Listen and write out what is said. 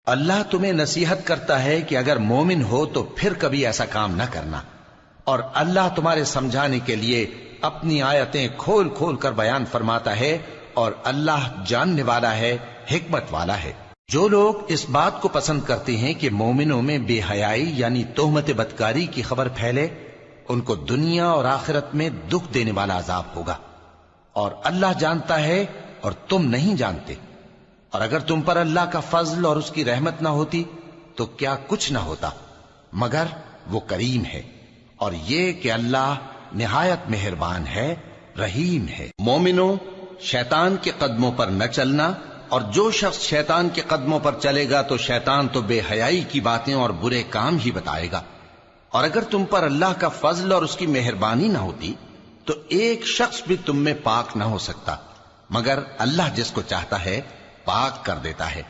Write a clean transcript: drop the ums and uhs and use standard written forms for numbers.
اللہ تمہیں نصیحت کرتا ہے کہ اگر مومن ہو تو پھر کبھی ایسا کام نہ کرنا، اور اللہ تمہارے سمجھانے کے لیے اپنی آیتیں کھول کھول کر بیان فرماتا ہے، اور اللہ جاننے والا ہے، حکمت والا ہے۔ جو لوگ اس بات کو پسند کرتے ہیں کہ مومنوں میں بے حیائی یعنی تہمت بدکاری کی خبر پھیلے، ان کو دنیا اور آخرت میں دکھ دینے والا عذاب ہوگا، اور اللہ جانتا ہے اور تم نہیں جانتے۔ اور اگر تم پر اللہ کا فضل اور اس کی رحمت نہ ہوتی تو کیا کچھ نہ ہوتا، مگر وہ کریم ہے، اور یہ کہ اللہ نہایت مہربان ہے، رحیم ہے۔ مومنوں، شیطان کے قدموں پر نہ چلنا، اور جو شخص شیطان کے قدموں پر چلے گا تو شیطان تو بے حیائی کی باتیں اور برے کام ہی بتائے گا۔ اور اگر تم پر اللہ کا فضل اور اس کی مہربانی نہ ہوتی تو ایک شخص بھی تم میں پاک نہ ہو سکتا، مگر اللہ جس کو چاہتا ہے پاک کر دیتا ہے۔